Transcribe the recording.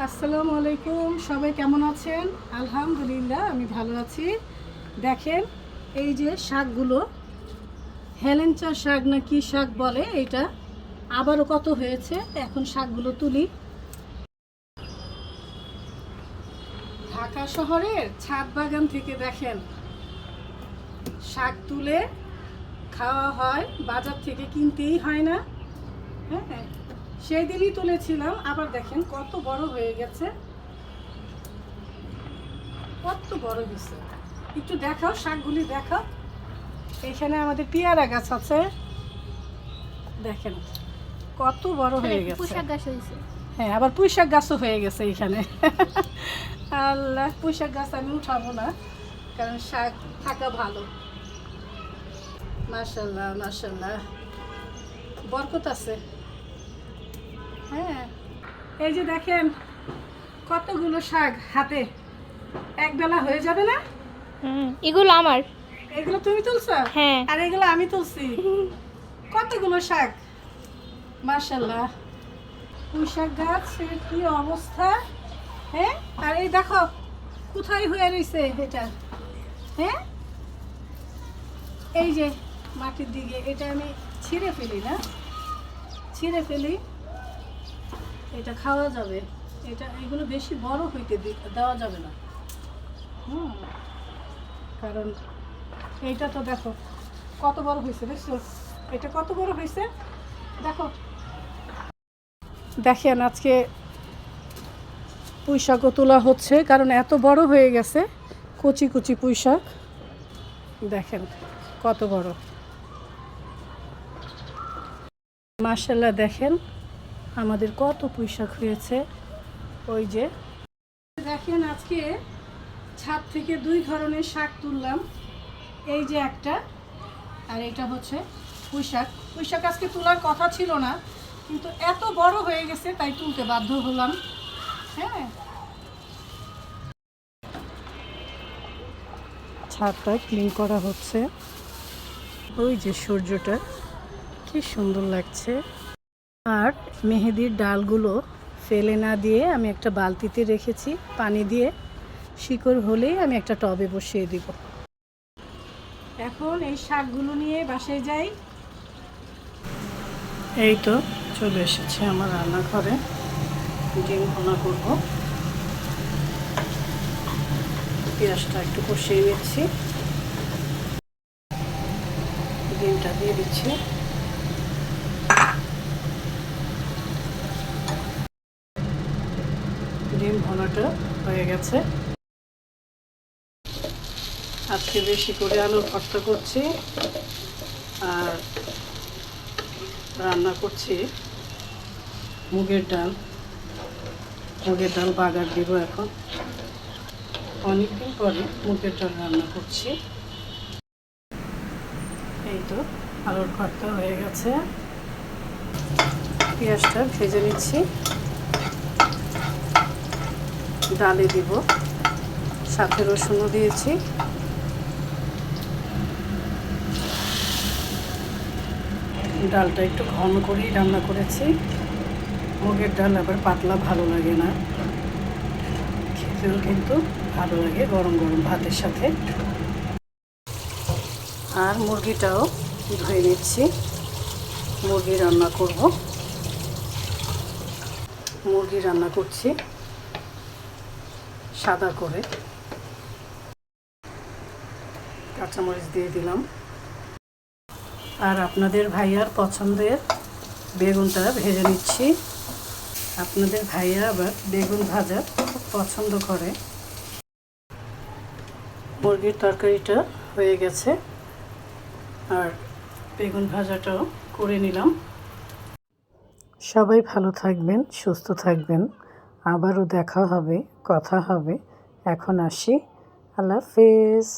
আসসালামু আলাইকুম, সবাই কেমন আছেন? আলহামদুলিল্লাহ আমি ভালো আছি। দেখেন এই যে শাকগুলো, হেলেঞ্চা শাক না কি শাক বলে এটা, আবারও কত হয়েছে। এখন শাকগুলো তুলি। ঢাকা শহরের ছাদ বাগান থেকে দেখেন শাক তুলে খাওয়া হয়, বাজার থেকে কিনতেই হয় না। হ্যাঁ, সেই দিনই তুলেছিলাম, আবার দেখেন কত বড় হয়ে গেছে, কত বড় হয়েছে। একটু দেখাও, শাকগুলি দেখাও। এখানে আমাদের পেয়ারা গাছ আছে, দেখেন কত বড় হয়ে গেছে। পুঁইশাক গাছ হয়েছে। হ্যাঁ, আবার পুঁইশাক গাছও হয়ে গেছে এখানে। আল্লাহ, পুঁইশাক গাছ আমি উঠাবো না, কারণ শাক থাকা ভালো। মাশাল্লাহ মাশাল্লাহ, বরকত আছে। হ্যাঁ, এই যে দেখেন কতগুলো শাক হাতে, এক বেলা হয়ে যাবে না। এগুলো আমার। এগুলো তুমি তুলছো? হ্যাঁ। আর এগুলো আমি তুলছি। কতগুলো শাক, মাশাল্লাহ। পুঁইশাক গাছের কি অবস্থা! হ্যাঁ, আর এই দেখো কোথায় হয়ে রয়েছে এটা। হ্যাঁ, এই যে মাটির দিকে, এটা আমি ছিঁড়ে ফেলি না, ছিঁড়ে ফেলি, এটা খাওয়া যাবে। এটা এগুলো বেশি বড় হইতে দেওয়া যাবে না। কারণ এইটা তো দেখো কত বড় হয়েছে, দেখছো এটা কত বড় হয়েছে, দেখো। দেখেন আজকে পুঁইশাকও তোলা হচ্ছে, কারণ এত বড় হয়ে গেছে। কচি কচি পুঁইশাক দেখেন কত বড়, মাশাআল্লাহ। দেখেন আমাদের কত পুঁইশাক হয়েছে। ওই যে দেখেন আজকে ছাদ থেকে দুই ধরনের শাক তুললাম। এই যে একটা, আর এটা হচ্ছে পুঁইশাক। পুঁইশাক আজকে তোলার কথা ছিল না, কিন্তু এত বড় হয়ে গেছে তাই তুলতে বাধ্য হলাম। হ্যাঁ, ছাদটা ক্লিন করা হচ্ছে। ওই যে সূর্যটা কি সুন্দর লাগছে। আর মেহেদির ডালগুলো ফেলে না দিয়ে আমি একটা বালতিতে রেখেছি, পানি দিয়ে শিকড় হলেই আমি একটা টবে বসিয়ে দিব। এখন এই শাকগুলো নিয়ে বাসায় যাই। এই তো চলে এসেছে আমার রান্নাঘরে, ডিম ভুনা করবো। পেঁয়াজটা একটু কষিয়ে নিচ্ছি, ডিমটা দিয়ে দিচ্ছি। ডিম ভুনাটা হয়ে গেছে। আজকে বেশি করে আলুর ভর্তা করছি, আর রান্না করছি মুগের ডাল। মুগের ডাল বাগার দিব এখন, অনেকদিন পরে মুগের ডাল রান্না করছি। এই তো আলুর ভর্তা হয়ে গেছে, পেঁয়াজটা ভেজে নিচ্ছি, ডালে দিব, সাথে রসুনও দিয়েছি। ডালটা একটু ঘন করেই রান্না করেছি। মুগের ডাল আবার পাতলা ভালো লাগে না, খেতেও কিন্তু ভালো লাগে গরম গরম ভাতের সাথে। আর মুরগিটাও ধুয়ে নিচ্ছি, মুরগি রান্না করব। মুরগি রান্না করছি সাদা করে, কাঁচামরিচ দিয়ে দিলাম। আর আপনাদের ভাইয়ার পছন্দের বেগুনটা ভেজে নিচ্ছি। আপনাদের ভাইয়া আবার বেগুন ভাজা খুব পছন্দ করে। মুরগির তরকারিটা হয়ে গেছে, আর বেগুন ভাজাটাও করে নিলাম। সবাই ভালো থাকবেন, সুস্থ থাকবেন, আবারও দেখা হবে, কথা হবে। এখন আসি, আল্লাহ হাফেজ।